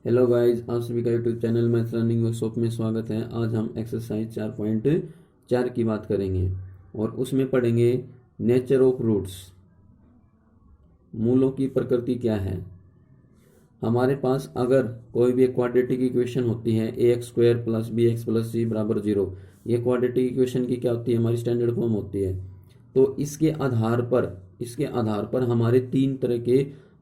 Hello guys, आप सभी का YouTube channel math learning workshop में स्वागत है। आज हम एक्सरसाइज 4.4 की बात करेंगे और उसमें पढ़ेंगे नेचर ऑफ रूट्स। मूलों की प्रकृति क्या है। हमारे पास अगर कोई भी एक क्वाड्रेटिक इक्वेशन होती है ax² + bx + c = 0, ये क्वाड्रेटिक इक्वेशन की क्या होती है, हमारी स्टैंडर्ड फॉर्म होती है। तो इसके आधार पर हमारे तीन तरह के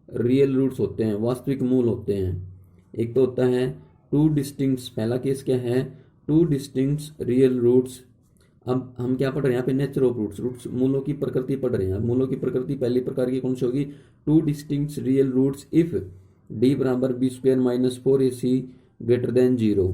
रियल रूट्स होते हैं, वास्तविक मूल होते हैं। एक तो होता है टू डिस्टिंक्ट, पहला केस क्या है, टू डिस्टिंक्ट रियल रूट्स। अब हम क्या पढ़ रहे हैं यहाँ पे, नेचर ऑफ रूट्स, रूट्स मूलों की प्रकृति पढ़ रहे हैं। मूलों की प्रकृति पहली प्रकार की कौन सी होगी, two distinct real roots if d बराबर b² - 4ac ग्रेटर देन 0।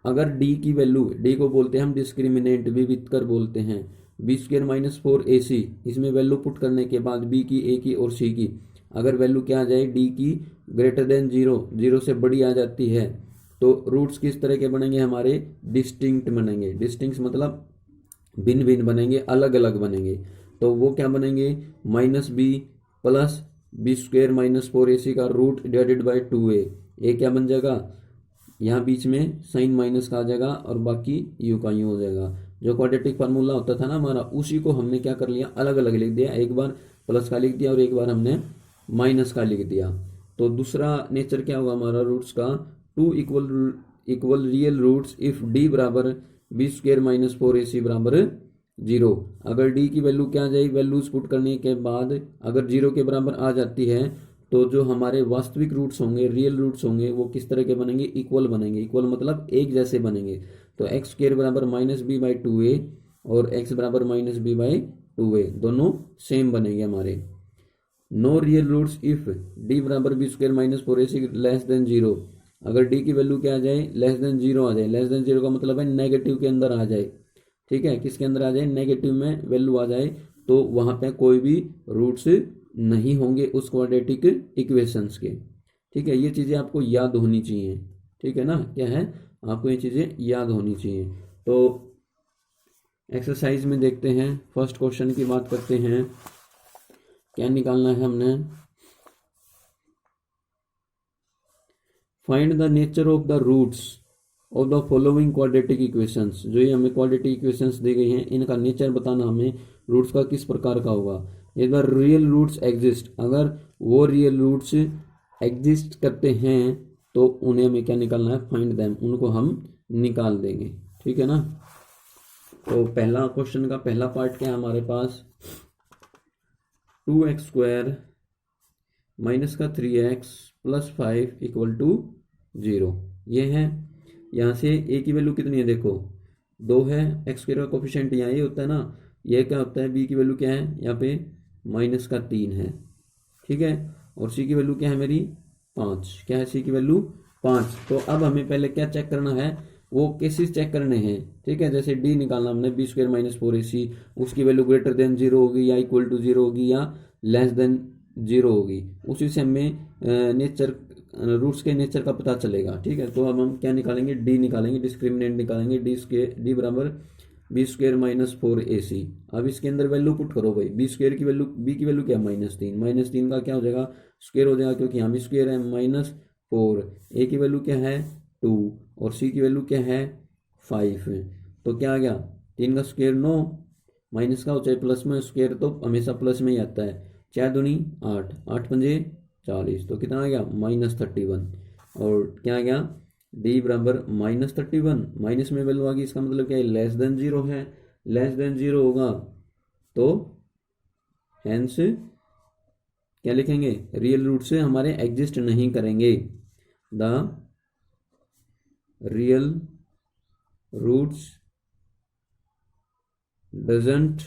अगर d की वैल्यू, d को बोलते हैं हम डिस्क्रिमिनेंट, विविधकर बोलते हैं, b² - 4ac, इसमें वैल्यू पुट करने के बाद b की, a की और c की अगर वैल्यू क्या आ जाए, d की ग्रेटर देन 0, 0 से बड़ी आ जाती है, तो रूट्स किस तरह के बनेंगे, हमारे डिस्टिंक्ट बनेंगे। डिस्टिंक्ट मतलब भिन्न भिन्न बनेंगे, अलग अलग बनेंगे। तो वो क्या बनेंगे, -b + b² - 4ac का रूट डिवाइडेड बाई 2a। ए क्या बन जाएगा, यहाँ बीच में साइन माइनस का आ जाएगा और बाकी यू का यू हो जाएगा। जो क्वाड्रेटिक फार्मूला होता था ना हमारा, उसी को हमने क्या कर लिया, अलग अलग लिख दिया। एक बार प्लस का लिख दिया और एक बार हमने माइनस का लिख दिया। तो दूसरा नेचर क्या होगा हमारा रूट्स का, two equal real roots if d बराबर b² - 4ac बराबर 0। अगर d की वैल्यू क्या आ जाएगी, वैल्यूज पुट करने के बाद अगर 0 के बराबर आ जाती है, तो जो हमारे वास्तविक रूट्स होंगे, रियल रूट्स होंगे, वो किस तरह के बनेंगे, इक्वल बनेंगे। इक्वल मतलब एक जैसे बनेंगे। तो x² बराबर -b/2a और x बराबर -b/2a दोनों सेम बनेंगे हमारे। No real roots if d बराबर b² - 4ac लेस देन 0। अगर d की वैल्यू क्या आ जाए, लेस देन 0 आ जाए। लेस देन 0 का मतलब है नेगेटिव के अंदर आ जाए। ठीक है, किसके अंदर आ जाए, नेगेटिव में वैल्यू आ जाए, तो वहां पे कोई भी रूट्स नहीं होंगे उस क्वाड्रेटिक इक्वेशंस के। ठीक है, ये चीजें आपको याद होनी चाहिए। ठीक है ना, क्या है, आपको ये चीजें याद होनी चाहिए। तो एक्सरसाइज में देखते हैं, फर्स्ट क्वेश्चन की बात करते हैं। क्या निकालना है हमने, find the nature of the roots of the following quadratic equations. जो ये हमें क्वाड्रेटिक इक्वेशंस दी गई हैं, इनका नेचर बताना हमें, रूट्स का किस प्रकार का होगा। एक बार रियल रूट्स एग्जिस्ट, अगर वो रियल रूट्स एग्जिस्ट करते हैं तो उन्हें हमें क्या निकालना है, फाइंड देम, उनको हम निकाल देंगे। ठीक है ना। तो पहला क्वेश्चन का पहला पार्ट क्या है हमारे पास, 2x² - 3x + 5 = 0। ये है, यहाँ से a की वैल्यू कितनी है, देखो 2 है, x² का कोफिशिएंट यहाँ ये होता है ना, ये क्या होता है, b की वैल्यू क्या है यहाँ पे, -3 है। ठीक है, और c की वैल्यू क्या है मेरी, 5। क्या है c की वैल्यू, 5। तो अब हमें पहले क्या चेक करना है, वो केसेस चेक करने हैं। ठीक है, जैसे d निकालना हमने, b² - 4ac, उसकी वैल्यू ग्रेटर देन 0 होगी या इक्वल टू 0 होगी या लेस देन 0 होगी। उसी से हमें नेचर, रूट्स के नेचर का पता चलेगा। ठीक है, तो अब हम क्या निकालेंगे, डी निकालेंगे, डिस्क्रिमिनेंट निकालेंगे। डी बराबर b² - 4ac। अब इसके अंदर वैल्यू पुट करो भाई, b² की वैल्यू, b की वैल्यू क्या है, -3, -3 का क्या हो जाएगा, स्क्वायर हो जाएगा, क्योंकि यहाँ भी स्क्वायर है, -4। a की वैल्यू क्या है, 2, और c की वैल्यू क्या है, 5। तो क्या आ गया, 3 का स्क्वायर 9, माइनस का हो चाहे प्लस में, स्क्वायर तो हमेशा प्लस में ही आता है। 4 दूनी 8, 8 पंजे 40, तो कितना आ गया, -31। और क्या आ गया, डी बराबर -31, माइनस में वैल्यू आ गई, इसका मतलब क्या है, लेस देन 0 है। लेस देन 0 होगा तो हेंस क्या लिखेंगे, रियल रूट से हमारे एग्जिस्ट नहीं करेंगे। The real roots doesn't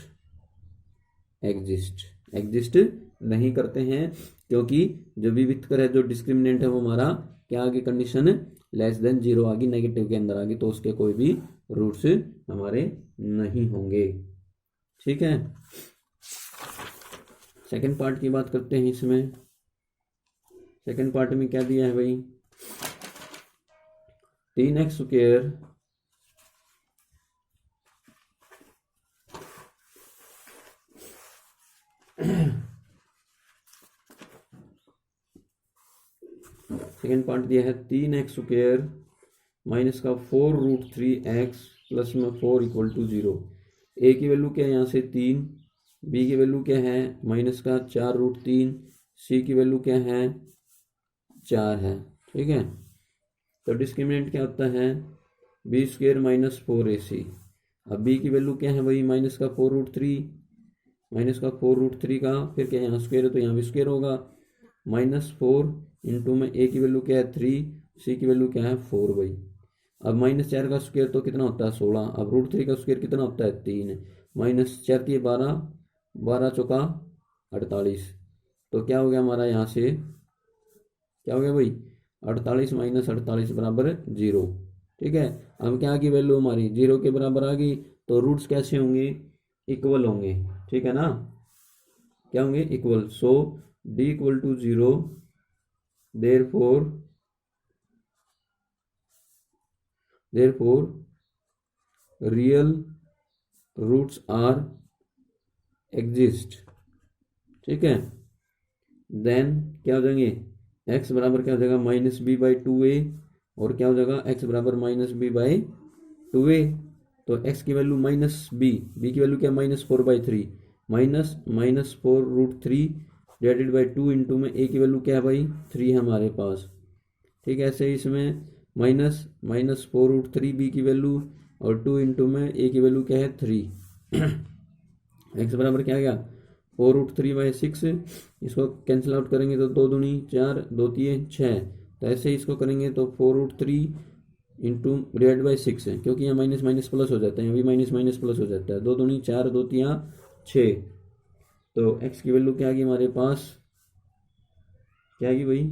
exist नहीं करते हैं, क्योंकि जो भी वितकर है, जो डिस्क्रिमिनेंट है, वो हमारा क्या आगे कंडीशन, लेस देन 0 आ गई, नेगेटिव के अंदर आ गई, तो उसके कोई भी रूट्स हमारे नहीं होंगे। ठीक है, सेकंड पार्ट की बात करते हैं। इसमें सेकंड पार्ट में क्या दिया है भाई, 3x² सेकेंड पार्ट दिया है 3x² माइनस का 4√3x प्लस में 4 इक्वल टू 0। ए की वैल्यू क्या है यहाँ से 3, बी की वैल्यू क्या है माइनस का 4√3, सी की वैल्यू क्या है 4 है। ठीक है, तो डिस्क्रिमिनेंट क्या होता है b² माइनस 4ac। अब b की वैल्यू क्या है भाई माइनस का 4√3, माइनस का 4√3 का फिर क्या यहाँ स्क्वायर है तो यहाँ भी स्क्वायर होगा, -4 इंटू में a की वैल्यू क्या है 3, c की वैल्यू क्या है 4 भाई। अब -4 का स्क्वायर तो कितना होता है 16, अब √3 का स्क्वायर कितना होता है 3, -4 की 12, 12 चौका 48, तो क्या हो गया हमारा यहाँ से क्या हो गया भाई 48 माइनस 48 बराबर 0। ठीक है, अब क्या की वैल्यू हमारी 0 के बराबर आ गई, तो रूट्स कैसे होंगे इक्वल होंगे। ठीक है ना, क्या होंगे equal. So d equal to 0, therefore real roots are exist। ठीक है, देन क्या हो जाएंगे x बराबर क्या हो जाएगा -b/2a और क्या हो जाएगा x बराबर -b/2a। तो x की वैल्यू -b की वैल्यू क्या -4/3 -4√3 डिवाइडेड बाई 2 इंटू में a की वैल्यू क्या है भाई 3 है हमारे पास। ठीक है, ऐसे इसमें -4√3 b की वैल्यू और 2 इंटू में a की वैल्यू क्या है 3 x बराबर क्या आ गया 4√3/6। इसको कैंसिल आउट करेंगे तो 2 दूनी 4, 2 तिये 6, तो ऐसे इसको करेंगे तो 4√3 इंटू डिवाइड बाई 6 है, क्योंकि यहाँ माइनस माइनस प्लस हो जाता है, यहाँ भी माइनस माइनस प्लस हो जाता है। 2 दूनी 4, 2 तिया 6, तो x की वैल्यू क्या आ गई हमारे पास क्या आ गई भाई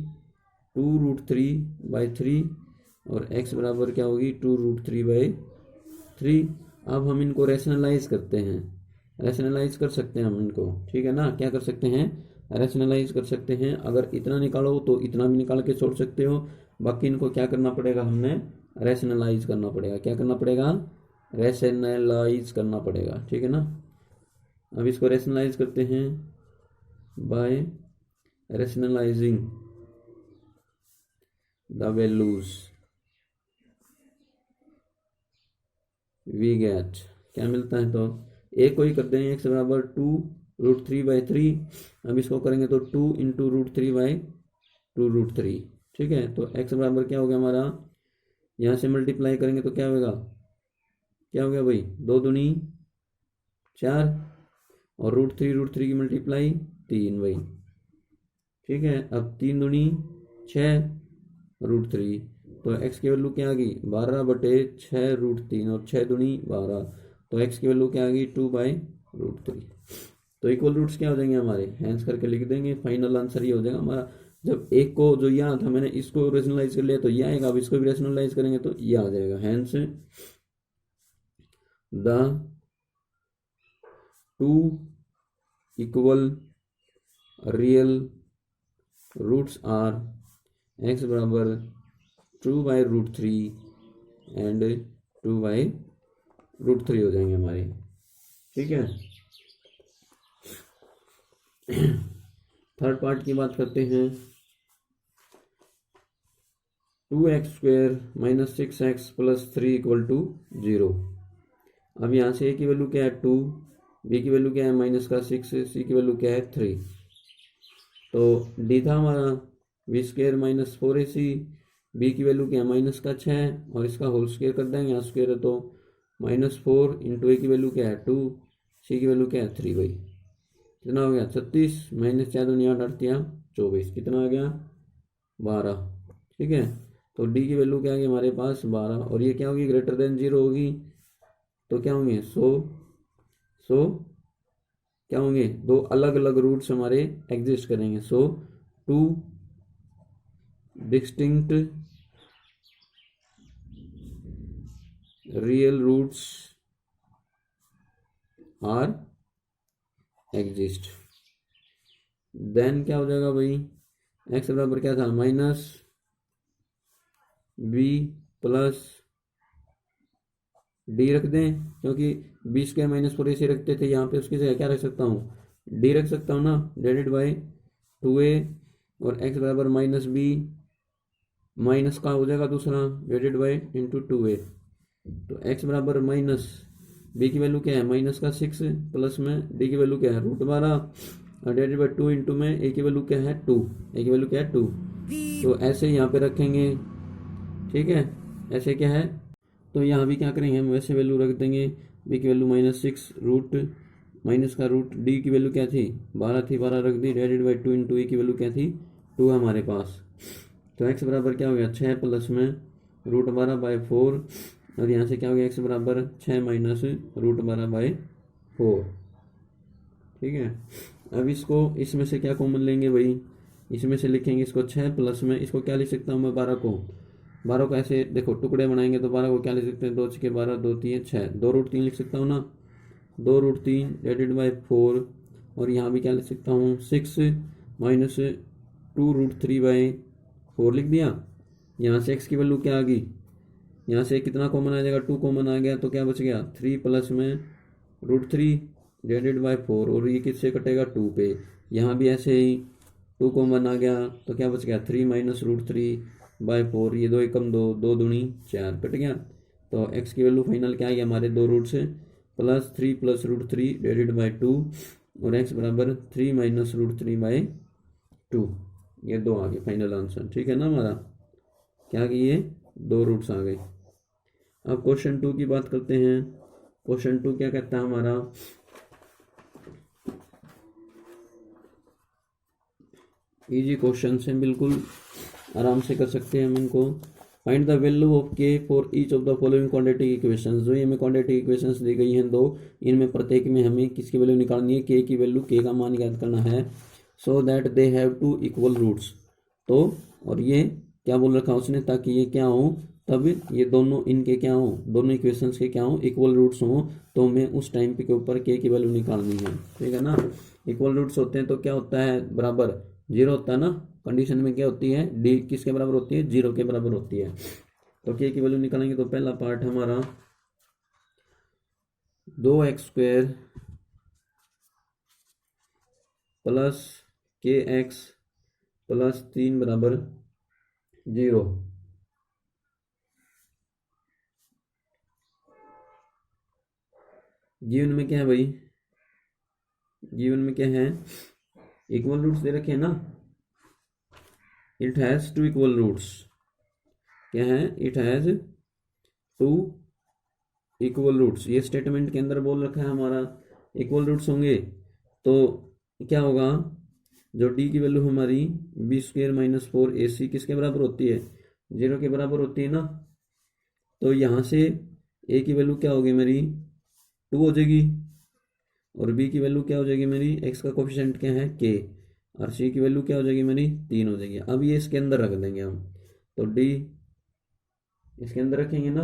2√3/3 और x बराबर क्या होगी 2√3/3। अब हम इनको रैशनलाइज करते हैं, रैशनलाइज कर सकते हैं हम इनको। ठीक है ना, क्या कर सकते हैं रैशनलाइज कर सकते हैं। अगर इतना निकालो तो इतना भी निकाल के छोड़ सकते हो, बाकी इनको क्या करना पड़ेगा हमें रैशनलाइज करना पड़ेगा। क्या करना पड़ेगा रैशनलाइज करना पड़ेगा। ठीक है ना, अब इसको रैशनलाइज करते हैं by rationalising the values we get क्या मिलता है, तो एक को ही करते हैं x बराबर 2√3/3। अब इसको करेंगे तो 2 इंटू √3/2√3। ठीक है, तो x बराबर क्या हो गया हमारा, यहाँ से मल्टीप्लाई करेंगे तो क्या होगा क्या हो गया भाई 2 दूनी 4 और √3 की मल्टीप्लाई 3 भाई। ठीक है, अब 3 दूनी 6 √3, तो x की वैल्यू क्या आ गई 12/6√3 और 6 दूनी 12, तो x की वैल्यू क्या आ गई 2/√3। तो इक्वल रूट्स क्या हो जाएंगे हमारे हैंस करके लिख देंगे, फाइनल आंसर ये हो जाएगा हमारा। जब एक को जो यहाँ था मैंने इसको रेशनलाइज कर लिया तो ये आएगा, अब इसको भी रेशनलाइज करेंगे तो ये आ जाएगा। Hence the 2 equal real roots are x बराबर 2/√3 एंड 2/√3 हो जाएंगे हमारे। ठीक है, थर्ड पार्ट की बात करते हैं। 2x² minus 6x plus 3 equal to 0। अब यहाँ से a की वैल्यू क्या है 2, b की वैल्यू क्या है माइनस का 6, c की वैल्यू क्या है 3। तो d था हमारा b² माइनस 4ac, b की वैल्यू क्या है माइनस का 6 और इसका होल स्क्वायर कर देंगे, यहाँ स्क्वायर है तो -4 इंटू a की वैल्यू क्या है 2, c की वैल्यू क्या है 3 भाई। कितना हो गया 36 -4 दूनी 8 8 24, कितना आ गया 12। ठीक है, तो d की वैल्यू क्या आ गई हमारे पास 12 और ये क्या होगी ग्रेटर देन 0 होगी, तो क्या होंगे सो क्या होंगे दो अलग अलग रूट्स हमारे एग्जिस्ट करेंगे। So 2 distinct real roots are exist. Then क्या हो जाएगा भाई x बराबर क्या था -b प्लस d रख दें, क्योंकि b² माइनस 4 ऐसे रखते थे, यहाँ पे उसकी जगह क्या रख सकता हूँ d रख सकता हूँ ना, डिवाइडेड बाई 2a और x बराबर -b माइनस का हो जाएगा दूसरा डिवाइडेड बाई इंटू 2a। तो x बराबर माइनस b की वैल्यू क्या है माइनस का 6 प्लस में d की वैल्यू क्या है √12 डिवाइडेड बाई 2 इंटू में a की वैल्यू क्या है 2, a की वैल्यू क्या है 2। तो ऐसे यहाँ पे रखेंगे, ठीक है, ऐसे क्या है, तो यहाँ भी क्या करेंगे हम वैसे वैल्यू रख देंगे, b की वैल्यू -6 रूट माइनस का रूट d की वैल्यू क्या थी 12 थी, 12 रख दी डिवाइडेड बाई 2 इंटू a की वैल्यू क्या थी 2 हमारे पास। तो x बराबर क्या हो गया 6 प्लस में √12/4 और यहाँ से क्या हो गया x बराबर 6 माइनस √12/4। ठीक है, अब इसको इसमें से क्या कॉमन लेंगे भाई, इसमें से लिखेंगे इसको 6 प्लस में इसको क्या लिख सकता हूँ मैं 12 को ऐसे देखो टुकड़े बनाएंगे तो 12 को क्या लिख सकते हैं 2 6 12 2 3 6 2√3 लिख सकता हूँ ना, 2√3 डिवाइडेड बाई 4 और यहाँ भी क्या लिख सकता हूँ 6 माइनस 2√3/4 लिख दिया। यहाँ से x की वैल्यू क्या आ गई, यहाँ से कितना कॉमन आ जाएगा 2 कॉमन आ गया तो क्या बच गया 3 प्लस में √3 डिवाइडेड बाई 4 और ये किससे कटेगा 2 पे। यहाँ भी ऐसे ही 2 कॉमन आ गया तो क्या बच गया 3 माइनस √3/4, ये 2 एकम 2 2 दूनी 4 कट गया। तो x की वैल्यू फाइनल क्या आई हमारे 2 रूट से प्लस 3 प्लस √3 डिवाइडेड बाई 2 और x बराबर 3 माइनस √3/2, ये 2 आ गए फाइनल आंसर। ठीक है ना, हमारा क्या कि ये 2 रूट्स आ गए। अब क्वेश्चन 2 की बात करते हैं। क्वेश्चन 2 क्या कहता है हमारा, इजी क्वेश्चन है, बिल्कुल आराम से कर सकते हैं हम इनको। फाइंड द वैल्यू ऑफ के for each of the following quadratic equations. जो ये हमें क्वाड्रेटिक इक्वेशंस दी गई हैं 2, इनमें प्रत्येक में हमें किसकी वैल्यू निकालनी है, के की वैल्यू, के का मान ज्ञात करना है। So that they have two equal roots. तो और ये क्या बोल रखा उसने, ताकि ये क्या हो, तब ये दोनों इनके क्या हो, दोनों इक्वेशंस के क्या हो इक्वल रूट्स हो, तो हमें उस टाइम पे के ऊपर के की वैल्यू निकालनी है। ठीक है ना, इक्वल रूट्स होते हैं तो क्या होता है बराबर 0 होता है ना, कंडीशन में क्या होती है डी किसके बराबर होती है 0 के बराबर होती है। तो के की वैल्यू निकालेंगे तो पहला पार्ट हमारा 2x² प्लस kx प्लस 3 बराबर 0। गिवन में क्या है भाई, गिवन में क्या है इक्वल रूट्स दे रखे हैं ना, इट हैज 2 इक्वल रूट्स। क्या है, इट हैज 2 इक्वल रूट्स। ये स्टेटमेंट के अंदर बोल रखा है हमारा इक्वल रूट्स होंगे तो क्या होगा, जो डी की वैल्यू हमारी b² - 4ac किसके बराबर होती है 0 के बराबर होती है ना। तो यहाँ से a की वैल्यू क्या होगी मेरी 2 हो जाएगी और b की वैल्यू क्या हो जाएगी मेरी, x का कोफिशिएंट क्या है k, और c की वैल्यू क्या हो जाएगी मेरी 3 हो जाएगी। अब ये इसके अंदर रख देंगे हम, तो d इसके अंदर रखेंगे ना,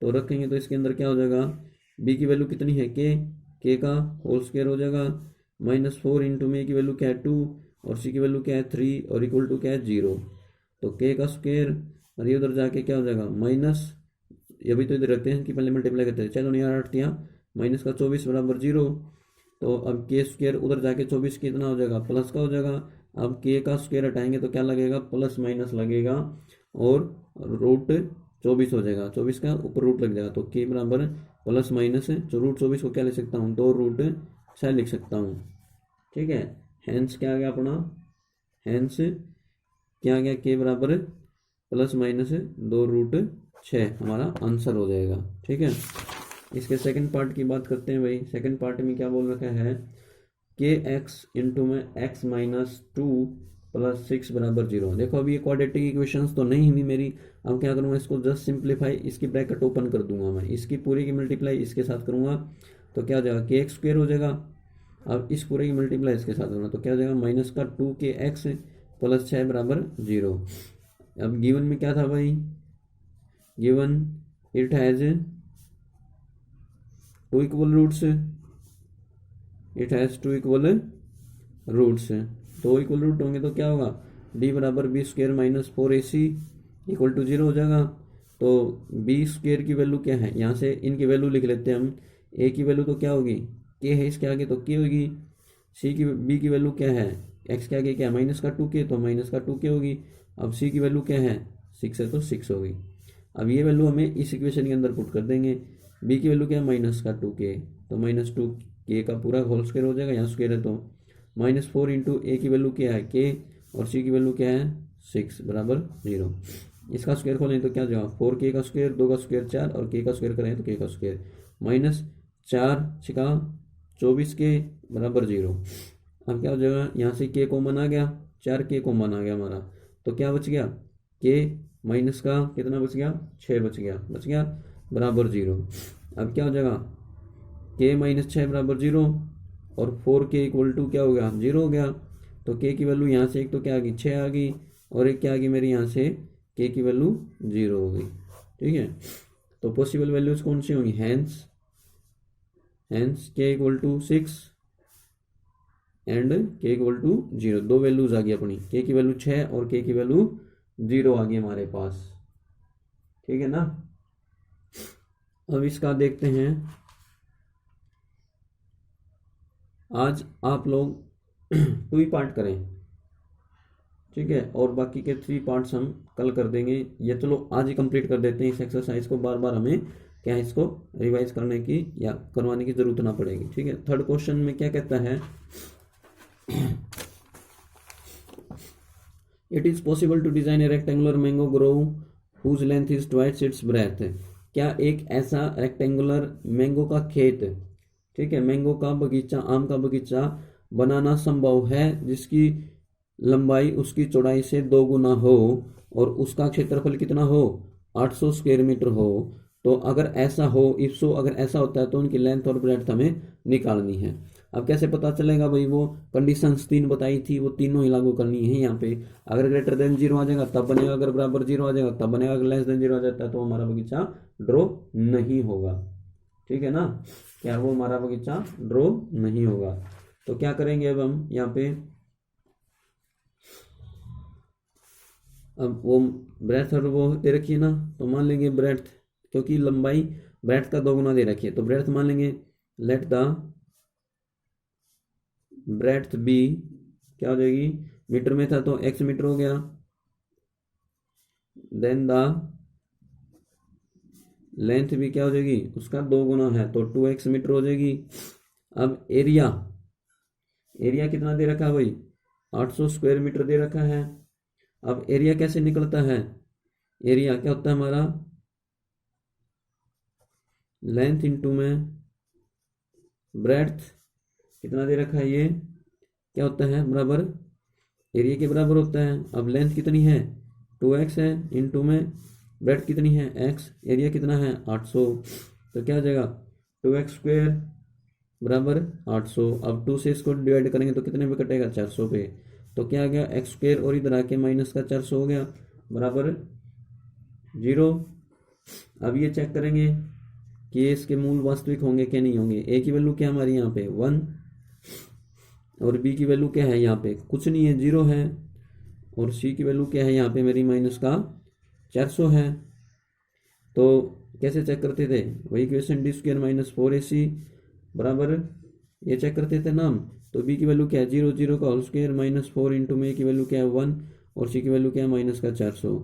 तो रखेंगे तो इसके अंदर क्या हो जाएगा, b की वैल्यू कितनी है k का होल स्क्वायर हो जाएगा -4 इंटू में की वैल्यू क्या है 2 और c की वैल्यू क्या है 3 और इक्वल टू क्या है 0। तो k का स्क्वायर और ये उधर जाके क्या हो जाएगा माइनस, ये भी तो इधर रखते हैं कि पहले मल्टीप्लाई करते हैं, चलो नहीं 8 माइनस का 24 बराबर 0। तो अब के स्क्वायर उधर जाके 24 कितना हो जाएगा प्लस का हो जाएगा। अब के का स्क्वायर हटाएंगे तो क्या लगेगा प्लस माइनस लगेगा और रूट 24 हो जाएगा, 24 का ऊपर रूट लग जाएगा। तो के बराबर प्लस माइनस जो रूट 24 को क्या लिख सकता हूँ 2√6 लिख सकता हूँ। ठीक है, हैंस क्या आ गया अपना, हैंस क्या आ गया के बराबर प्लस माइनस 2√6 हमारा आंसर हो जाएगा। ठीक है, इसके सेकंड पार्ट की बात करते हैं भाई। सेकंड पार्ट में क्या बोल रखा है के एक्स इंटू में x - 2 प्लस 6 बराबर 0। देखो अभी ये क्वाड्रेटिक इक्वेशंस तो नहीं हुई मेरी, अब क्या करूँगा इसको जस्ट सिंप्लीफाई, इसकी ब्रैकेट ओपन कर दूंगा मैं, इसकी पूरी की मल्टीप्लाई इसके साथ करूँगा तो क्या हो जाएगा kx² हो जाएगा। अब इस पूरे की मल्टीप्लाई इसके साथ करूँगा तो क्या हो जाएगा माइनस का 2kx प्लस 6 बराबर 0। अब गिवन में क्या था भाई, given it has 2 equal roots, it has 2 equal roots. 2 equal root होंगे तो क्या होगा d बराबर b² - 4ac इक्वल टू 0 हो जाएगा। तो b² की वैल्यू क्या है, यहाँ से इनकी वैल्यू लिख लेते हैं हम, a की वैल्यू तो क्या होगी k है, इसके आगे तो k होगी, b की वैल्यू क्या है x के आगे क्या है -2k तो -2k होगी, अब सी की वैल्यू क्या है 6 है, तो 6 हो गई। अब ये वैल्यू हमें इस इक्वेशन के अंदर पुट कर देंगे। बी की वैल्यू क्या है -2k, तो -2k का पूरा होल स्क्वायर हो जाएगा, यहाँ स्क्वायर है तो -4 इंटू ए की वैल्यू क्या है k और सी की वैल्यू क्या है 6 बराबर 0। इसका स्क्वायर खोलें तो क्या जाएगा 4k का स्क्वायर, 2 का स्क्वायर 4 और k का स्क्वायर करें तो k का स्क्वायर -4 24k बराबर 0। अब क्या हो जाएगा यहाँ से k कॉमन आ गया, 4k कॉमन आ गया हमारा, तो क्या बच गया k माइनस का कितना बच गया 6 बच गया बराबर 0। अब क्या हो जाएगा k -6 बराबर 0 और 4k इक्वल टू क्या हो गया 0 हो गया। तो k की वैल्यू यहाँ से एक तो क्या आ गई 6 आ गई और एक क्या आ गई मेरी यहाँ से k की वैल्यू 0 हो गई। ठीक है, तो पॉसिबल वैल्यूज कौन सी होंगी, hence k equal to 6 and k equal to 0, दो वैल्यूज आ गई अपनी, k की वैल्यू 6 और k की वैल्यू 0 आ गई हमारे पास। ठीक है ना। अब इसका देखते हैं, आज आप लोग 2 ही पार्ट करें, ठीक है, और बाकी के 3 पार्ट्स हम कल कर देंगे। ये चलो आज ही कंप्लीट कर देते हैं इस एक्सरसाइज को, बार बार हमें क्या है इसको रिवाइज करने की या करवाने की जरूरत ना पड़ेगी। ठीक है, थर्ड क्वेश्चन में क्या कहता है, it is possible to design a rectangular mango grove whose length is twice its breadth. क्या एक ऐसा रेक्टेंगुलर मैंगो का खेत, ठीक है, मैंगो का बगीचा, आम का बगीचा बनाना संभव है जिसकी लंबाई उसकी चौड़ाई से 2 गुना हो और उसका क्षेत्रफल कितना हो 800 स्क्वायर मीटर हो। तो अगर ऐसा हो, इफ सो, अगर ऐसा होता है तो उनकी लेंथ और ब्रेड्थ हमें निकालनी है। अब कैसे पता चलेगा भाई, वो कंडीशंस 3 बताई थी, वो तीनों ही लागू करनी है यहाँ पे। अगर ग्रेटर देन 0 आ जाएगा तब बनेगा, अगर बराबर 0 आ जाएगा तब बनेगा, अगर लेस देन 0 आ जाता है तो हमारा बगीचा ड्रॉ नहीं होगा। ठीक है ना, क्या वो हमारा बगीचा ड्रॉ नहीं होगा। तो क्या करेंगे अब हम यहाँ पे, अब वो ब्रेथ और वो दे रखी है ना, तो मान लेंगे ब्रेथ, क्योंकि लंबाई ब्रेथ का 2 गुना दे रखी है तो ब्रेथ मान लेंगे, लेट द ब्रेथ बी क्या हो जाएगी, मीटर में था तो x मीटर हो गया, देन द लेंथ भी क्या हो जाएगी उसका 2 गुना है तो 2x मीटर हो जाएगी। अब एरिया, एरिया कितना दे रखा है भाई 800 स्क्वायर मीटर दे रखा है। अब एरिया कैसे निकलता है, एरिया क्या होता है हमारा लेंथ इंटू में ब्रेड्थ, कितना दे रखा है ये क्या होता है बराबर एरिया के बराबर होता है। अब लेंथ कितनी है 2x है, इंटू में ब्रेड्थ कितनी है x, एरिया कितना है 800, तो क्या हो जाएगा 2x स्क्वायर बराबर 800। अब 2 से इसको डिवाइड करेंगे तो कितने पे कटेगा 400 पे, तो क्या आ गया एक्स स्क्वायर और इधर आके माइनस का 400 हो गया बराबर 0। अब ये चेक करेंगे कि इसके मूल वास्तविक होंगे क्या नहीं होंगे। ए की वैल्यू क्या हमारी यहाँ पे 1 और बी की वैल्यू क्या है यहाँ पे कुछ नहीं है 0 है, और सी की वैल्यू क्या है यहाँ पे मेरी माइनस का 400 है। तो कैसे चेक करते थे, वही equation D square minus 4ac बराबर ये चेक करते थे ना हम। तो बी की वैल्यू क्या है 0, 0 का होल स्क्वायर -4 इंटू में की वैल्यू क्या है 1 और सी की वैल्यू क्या है माइनस का 400।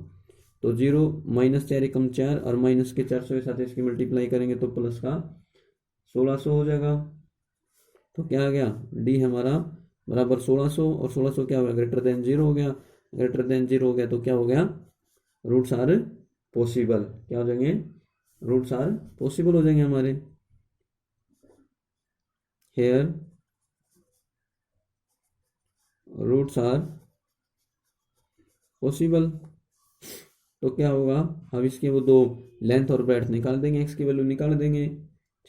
तो 0 -4 एकम 4 और माइनस के 400 के साथ इसकी मल्टीप्लाई करेंगे तो प्लस का 1600 हो जाएगा। तो क्या आ गया डी हमारा बराबर 1600 और 1600 क्या हो गया ग्रेटर देन 0 हो गया, ग्रेटर देन 0 हो गया तो क्या हो गया रूट्स आर पॉसिबल, क्या हो जाएंगे रूट्स आर पॉसिबल हो जाएंगे हमारे। हेयर रूट्स आर पॉसिबल, तो क्या होगा अब इसके वो 2 लेंथ और ब्रेड्थ निकाल देंगे, एक्स की वैल्यू निकाल देंगे।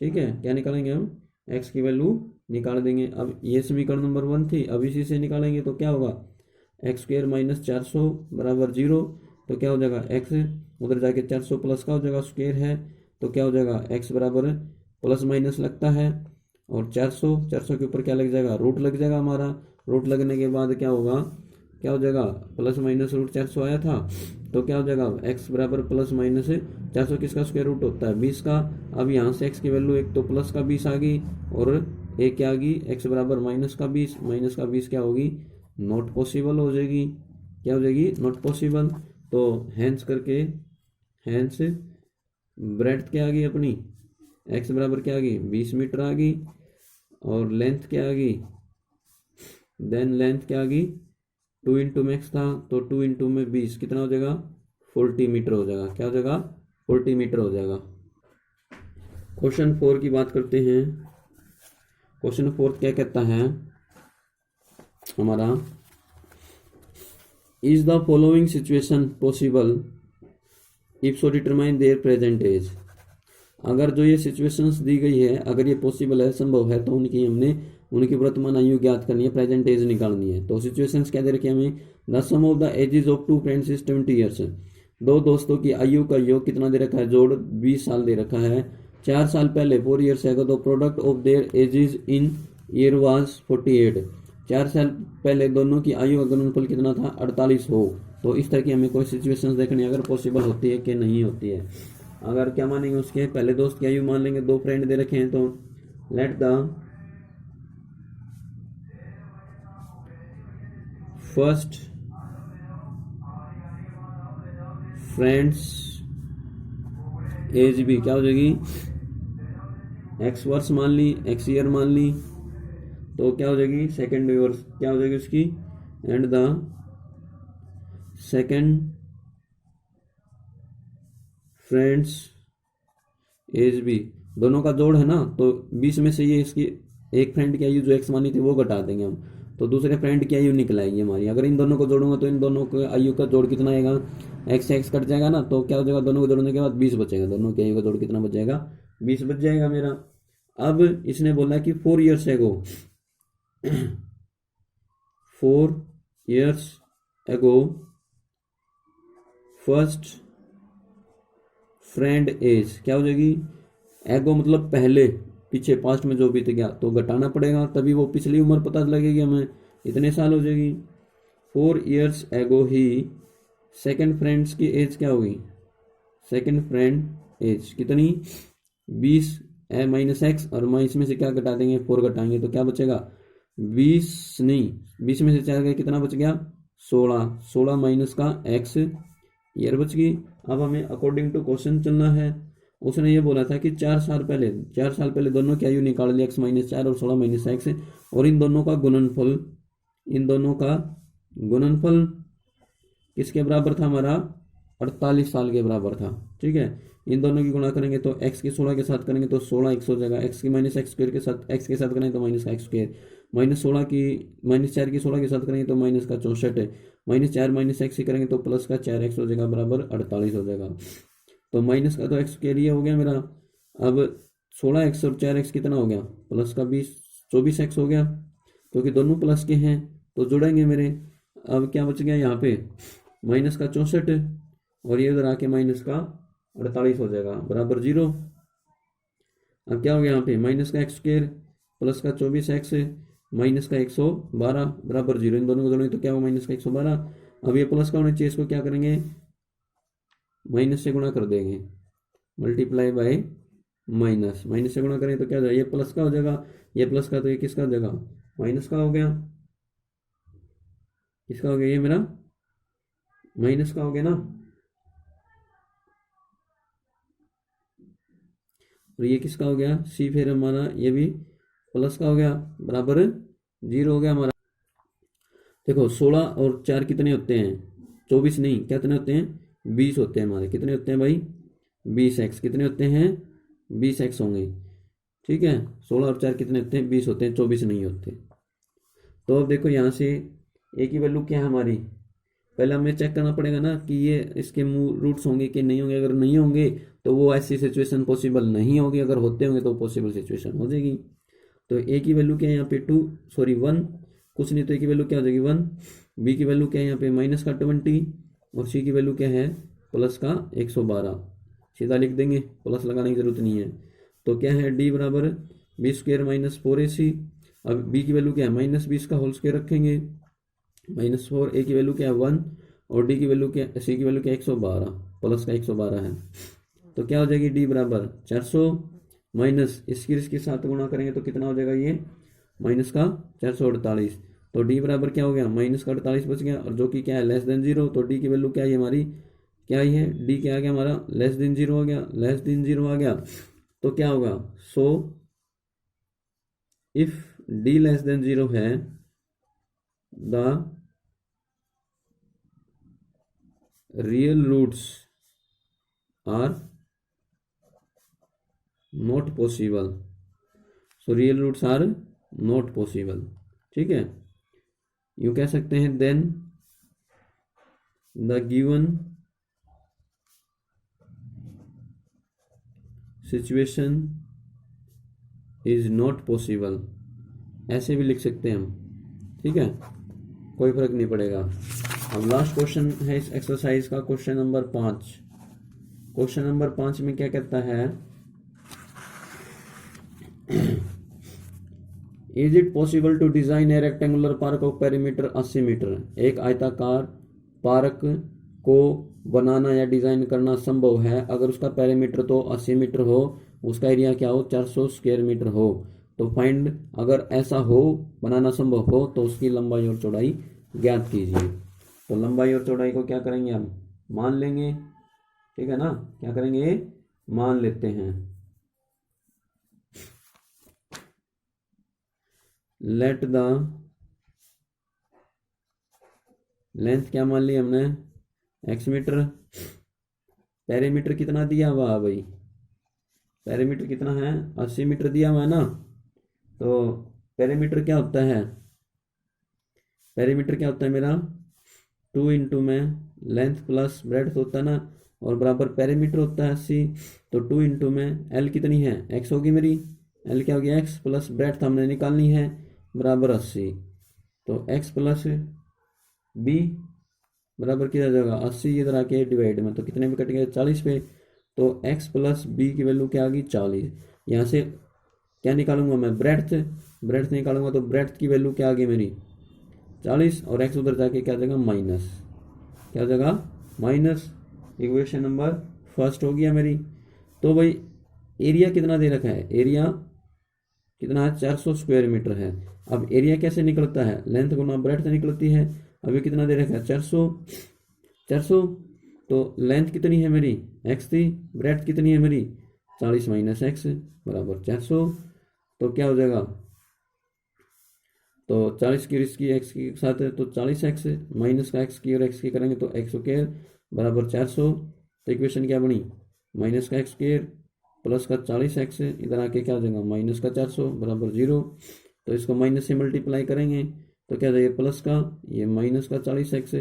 ठीक है, क्या निकालेंगे हम एक्स की वैल्यू निकाल देंगे। अब ये समीकरण नंबर 1 थी, अब इसी से निकालेंगे तो क्या होगा एक्स स्क्वायर माइनस 400 बराबर 0, तो क्या हो जाएगा एक्स उधर जाके 400 प्लस का हो जाएगा स्क्वायर है तो क्या हो जाएगा एक्स बराबर प्लस माइनस लगता है और 400 के ऊपर क्या लग जाएगा रूट लग जाएगा हमारा। रूट लगने के बाद क्या होगा, क्या हो जाएगा प्लस माइनस रूट 400 आया था तो क्या हो जाएगा x बराबर प्लस माइनस 400 किसका स्क्वायर रूट होता है 20 का। अब यहाँ से x की वैल्यू एक तो प्लस का 20 आ गई और एक क्या आ गई x बराबर माइनस का 20 क्या होगी नॉट पॉसिबल हो जाएगी। क्या हो जाएगी, नॉट पॉसिबल। तो हैंस करके, हैंस ब्रेड्थ क्या आ गई अपनी, एक्स बराबर क्या आ गई, 20 मीटर आ गई, और लेंथ क्या आ गई, देन लेंथ क्या आ गई, 2 इंटू मैक्स था तो 2 इंटू में 20 कितना हो जाएगा, 40 मीटर हो जाएगा। क्या हो जाएगा, 40 मीटर हो जाएगा। क्वेश्चन 4 की बात करते हैं। क्वेश्चन 4 क्या कहता है हमारा, is the following situation possible if so determine their present age. अगर जो ये सिचुएशंस दी गई है, अगर ये पॉसिबल है, संभव है, तो उनकी वर्तमान आयु ज्ञात करनी है, प्रेजेंट एज निकालनी है। तो सिचुएशंस क्या दे रखी है हमें, the sum of the ages of two friends is 20 years. दो दोस्तों की आयु का योग कितना दे रखा है, जोड़ 20 साल दे रखा है। 4 साल पहले 4 years ago the product of their edges in year was 48। 4 साल पहले दोनों की आयु का गुणनफल कितना था, 48 हो। तो इस तरह की हमें कोई सिचुएशंस देखनी है, अगर पॉसिबल होती है कि नहीं होती है। अगर क्या मानेंगे, उसके पहले दोस्त की आयु मान लेंगे, 2 फ्रेंड दे रखे हैं, तो let the first friend's age भी क्या हो जाएगी, एक्स वर्ष मान ली, एक्स ईयर मान ली, तो क्या हो जाएगी, सेकेंड ईयर क्या हो जाएगी उसकी, and the second friend's age भी, दोनों का जोड़ है ना, तो 20 में से ये इसकी एक फ्रेंड की आयु जो एक्स मानी थी वो घटा देंगे हम, तो दूसरे फ्रेंड की आयु निकल आएगी हमारी। अगर इन दोनों को जोड़ूंगा तो इन दोनों के आयु का जोड़ कितना आएगा, एक्स एक्स कट जाएगा ना, तो क्या हो जाएगा, दोनों को जोड़ने के बाद 20 बचेगा, दोनों की आयु का जोड़ कितना बच जाएगा, 20 बच जाएगा मेरा। अब इसने बोला कि 4 years ago 4 years ago first friend as क्या हो जाएगी, एगो मतलब पहले, पीछे पास्ट में जो बीत गया तो घटाना पड़ेगा, तभी वो पिछली उम्र पता लगेगी हमें, इतने साल हो जाएगी। 4 ईयर्स एगो ही सेकंड फ्रेंड्स की एज क्या होगी, सेकंड फ्रेंड एज कितनी, 20 माइनस एक्स, और माइनस में से क्या घटा देंगे, 4 घटाएंगे तो क्या बचेगा, 20 नहीं, 20 में से 4 गए कितना बच गया, 16 माइनस का एक्स ईयर बच गई। अब हमें अकॉर्डिंग टू क्वेश्चन चलना है। उसने ये बोला था कि 4 साल पहले दोनों की आयु निकाल ली, एक्स माइनस 4 और 16 माइनस एक्स, और इन दोनों का गुणनफल किसके बराबर था हमारा, 48 साल के बराबर था। ठीक है, इन दोनों की गुणा करेंगे तो एक्स की 16 के साथ करेंगे तो 16 एक्स हो जाएगा, एक्स की माइनस एक्स स्क्वायर के साथ एक्स के साथ करेंगे तो माइनस का एक्स स्क्वायर, माइनस 4 की 16 के साथ करेंगे तो माइनस का 64 है, माइनस 4 माइनस एक्स करेंगे तो प्लस का 4 एक्स हो जाएगा, बराबर 48 हो जाएगा। तो माइनस का तो एक्स के लिए हो गया मेरा। अब 16 एक्स और 4 एक्स कितना हो गया, प्लस का 24 एक्स हो गया, क्योंकि दोनों प्लस के हैं तो जुड़ेंगे मेरे। अब क्या बच गया यहाँ पे, माइनस का 64 और ये उधर आके माइनस का 48 हो जाएगा, बराबर 0। अब क्या हो गया यहाँ पे, माइनस का एक्स स्क्वायर प्लस का 24 एक्स माइनस का 112 बराबर 0। इन दोनों को जोड़ेंगे तो क्या होगा, माइनस का 112। अब ये प्लस का होना चाहिए, इसको क्या करेंगे, माइनस से गुणा कर देंगे, मल्टीप्लाई बाय माइनस, माइनस से गुणा करें तो क्या हो जाएगा, ये प्लस का हो जाएगा, ये प्लस का तो ये किसका हो जाएगा, माइनस का हो गया, किसका हो गया, ये मेरा माइनस का हो गया ना। और ये किसका हो गया, सी, फिर हमारा ये भी प्लस का हो गया, बराबर 0 हो गया हमारा। देखो 16 और 4 कितने होते हैं, 24 नहीं, कितने होते हैं, 20 होते हैं हमारे, कितने होते हैं भाई, 20 एक्स, कितने होते हैं, 20 एक्स होंगे। ठीक है, 16 और 4 कितने होते हैं, 20 होते हैं, 24 नहीं होते। तो अब देखो यहाँ से ए की वैल्यू क्या है हमारी, पहले हमें चेक करना पड़ेगा ना कि ये इसके रूट्स होंगे कि नहीं होंगे। अगर नहीं होंगे तो वो ऐसी सिचुएशन पॉसिबल नहीं होगी, अगर होते होंगे तो पॉसिबल सिचुएशन हो जाएगी। तो ए की वैल्यू क्या है यहाँ पे 1, कुछ नहीं, तो ए की वैल्यू क्या हो जाएगी 1, बी की वैल्यू क्या है यहाँ पे माइनस का 20, और सी की वैल्यू क्या है प्लस का 112। सीधा लिख देंगे, प्लस लगाने की जरूरत नहीं है। तो क्या है, डी बराबर बी स्क्वायर माइनस 4ac। अब बी की वैल्यू क्या है, माइनस 20 का होल स्क्वायर रखेंगे, -4, ए की वैल्यू क्या है 1, और डी की वैल्यू क्या, सी की वैल्यू क्या 112, प्लस का 112 है। तो क्या हो जाएगी, डी बराबर 400 माइनस इसके साथ गुणा करेंगे तो कितना हो जाएगा, ये माइनस का 448। तो डी बराबर क्या हो गया, माइनस का 48 बच गया, और जो कि क्या है लेस देन जीरो, तो डी की वैल्यू क्या है हमारी, क्या ही है, डी क्या आ गया हमारा, लेस देन जीरो आ गया, लेस देन जीरो आ गया, तो क्या होगा, so if D less than zero है the real roots are not possible, so real roots are not possible, ठीक है, यूं कह सकते हैं, then the given situation is not possible, ऐसे भी लिख सकते हैं हम, ठीक है, कोई फर्क नहीं पड़ेगा। अब लास्ट क्वेश्चन है इस एक्सरसाइज का, क्वेश्चन नंबर 5। क्वेश्चन नंबर 5 में क्या कहता है, is it possible to design a rectangular park of perimeter 80 metre, एक आयताकार पार्क को बनाना या डिजाइन करना संभव है अगर उसका पेरीमीटर तो 80 मीटर हो, उसका एरिया क्या हो, 400 स्क्वायर मीटर हो, तो फाइंड, अगर ऐसा हो, बनाना संभव हो, तो उसकी लंबाई और चौड़ाई ज्ञात कीजिए। तो लंबाई और चौड़ाई को क्या करेंगे हम, मान लेंगे, ठीक है ना, क्या करेंगे, मान लेते हैं। लेट द लेंथ क्या मान ली हमने, x मीटर, पेरीमीटर कितना दिया हुआ है भाई, पेरीमीटर कितना है, 80 मीटर दिया हुआ है ना, तो पेरीमीटर क्या होता है, पेरीमीटर क्या होता है मेरा, 2 इंटू में लेंथ प्लस ब्रेड्थ होता है ना, और बराबर पेरीमीटर होता है 80, तो 2 इंटू में एल कितनी है, एक्स होगी मेरी, एल क्या होगी, एक्स प्लस ब्रेड्थ हमने निकालनी है, बराबर 80, तो एक्स प्लस बी बराबर किया जाएगा 80, इधर आके डिवाइड में, तो कितने में कट गए, 40 पे, तो x प्लस बी की वैल्यू क्या आ गई, 40, यहाँ से क्या निकालूंगा मैं, ब्रेड्थ, ब्रेड्थ निकालूंगा, तो ब्रेड्थ की वैल्यू क्या आ गई मेरी 40, और x उधर जाके क्या आ जाएगा माइनस, क्या हो जाएगा माइनस, इक्वेशन नंबर फर्स्ट हो गया मेरी। तो भाई एरिया कितना दे रखा है, एरिया कितना है, 400 स्क्वायर मीटर है। अब एरिया कैसे निकलता है, लेंथ गुना ब्रेड्थ निकलती है, अभी कितना दे रखा है, 400, तो लेंथ कितनी है मेरी, x थी, ब्रेड्थ कितनी है मेरी, 40 माइनस एक्स बराबर 400, तो क्या हो जाएगा, तो 40 की इसकी x के साथ है, तो 40x माइनस का x की और x की करेंगे तो x स्क्वायर बराबर 400, तो इक्वेशन क्या बनी, माइनस का x स्क्वायर प्लस का 40x, इधर आके क्या हो जाएगा, माइनस का 400 बराबर 0, तो इसको माइनस से मल्टीप्लाई करेंगे तो क्या जाएगा, प्लस का, ये माइनस का 40x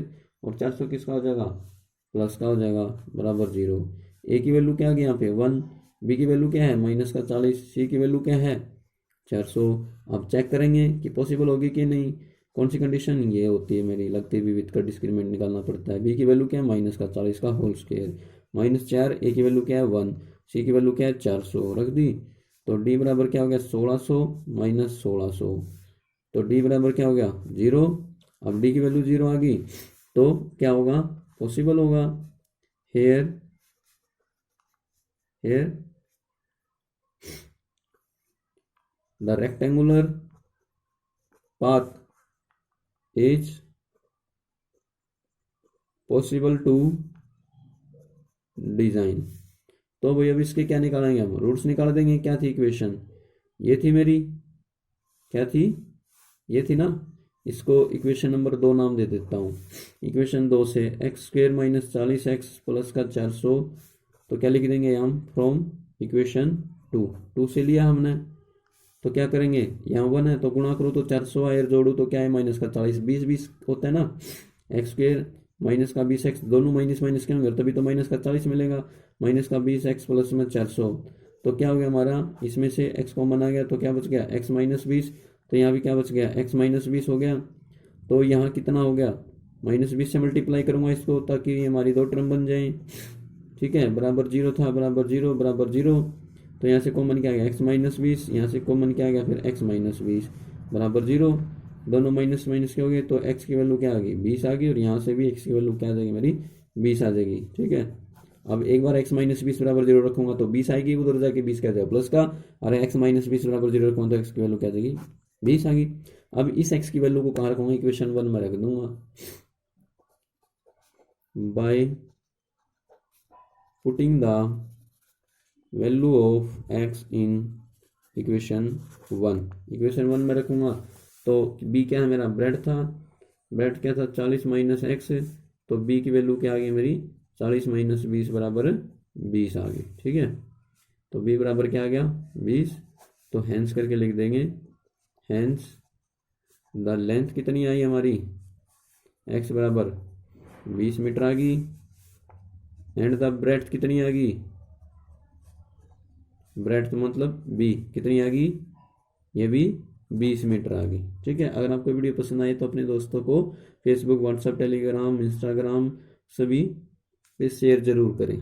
और 400 किसका हो जाएगा, प्लस का हो जाएगा, बराबर 0। ए की वैल्यू क्या आ गई यहाँ पे 1, बी की वैल्यू क्या है माइनस का 40, सी की वैल्यू क्या है 400। अब चेक करेंगे कि पॉसिबल होगी कि नहीं, कौन सी कंडीशन, ये होती है मेरी लगती विविध का डिस्क्रिमिनेंट निकालना पड़ता है। बी की वैल्यू क्या है माइनस का 40 का होल स्क्वायर माइनस 4, ए की वैल्यू क्या है 1, सी की वैल्यू क्या है 400 रख दी, तो डी बराबर क्या हो गया 1600 माइनस 1600, तो डी बराबर क्या हो गया 0। अब डी की वैल्यू 0 आ गई तो क्या होगा, पॉसिबल होगा, here the rectangular path is possible to design। तो भाई अब इसके क्या निकालेंगे हम, रूट्स निकाल देंगे। क्या थी इक्वेशन, ये थी मेरी, क्या थी, ये थी ना, इसको इक्वेशन नंबर 2 नाम दे देता हूँ। इक्वेशन 2 से x square minus 40x plus का 400, तो क्या लिख देंगे हम, फ्रॉम इक्वेशन 2 से लिया हमने, तो क्या करेंगे, यहाँ 1 है तो गुणा करो तो 400 आए, जोड़ो तो क्या है माइनस का 40, 20 होता है ना, एक्स स्क्वेयर माइनस का 20x, दोनों माइनस माइनस क्या होंगे तभी तो माइनस का 40 मिलेगा, माइनस का 20x प्लस में 400, तो क्या हो गया हमारा, इसमें से x कॉमन आ गया तो क्या बच गया x माइनस 20, तो यहाँ भी क्या बच गया x माइनस 20 हो गया, तो यहाँ कितना हो गया माइनस 20 से मल्टीप्लाई करूँगा इसको ताकि हमारी 2 टर्म बन जाए, ठीक है, बराबर 0 था, बराबर 0 बराबर 0, तो यहाँ से कॉमन क्या आ गया x माइनस 20, यहाँ से कॉमन क्या आ गया फिर x माइनस 20 बराबर 0, दोनों माइनस माइनस के हो गए तो x की वैल्यू क्या आ गई 20 आ गई, और यहाँ से भी x की वैल्यू क्या आ जाएगी मेरी 20 आ जाएगी, ठीक है। अब एक बार x माइनस 20 बराबर 0 रखूंगा तो 20 आएगी, उधर जाके 20 क्या जाएगा प्लस का, और x माइनस 20 बराबर 0 रखूंगा तो x की वैल्यू क्या आ जाएगी 20 आ गई। अब इस एक्स की वैल्यू को कहाँ रखूंगा, इक्वेशन 1 में रख दूंगा by putting the value of x in equation 1। Equation 1 में रखूंगा तो बी क्या है मेरा, ब्रेड था, ब्रेड क्या था 40 माइनस एक्स, तो बी की वैल्यू क्या आ गई मेरी 40 माइनस 20 बराबर 20 आ गई। ठीक है, तो बी बराबर क्या आ गया 20। तो हैंस करके लिख देंगे, हैंस द लेंथ कितनी आई हमारी, एक्स बराबर 20 मीटर आ गई, एंड द ब्रेड्थ कितनी आ गई, ब्रेड्थ मतलब बी कितनी आ गई, ये भी 20 मीटर आ गई। ठीक है, अगर आपको वीडियो पसंद आए तो अपने दोस्तों को फेसबुक, व्हाट्सएप, टेलीग्राम, इंस्टाग्राम सभी पे शेयर जरूर करें।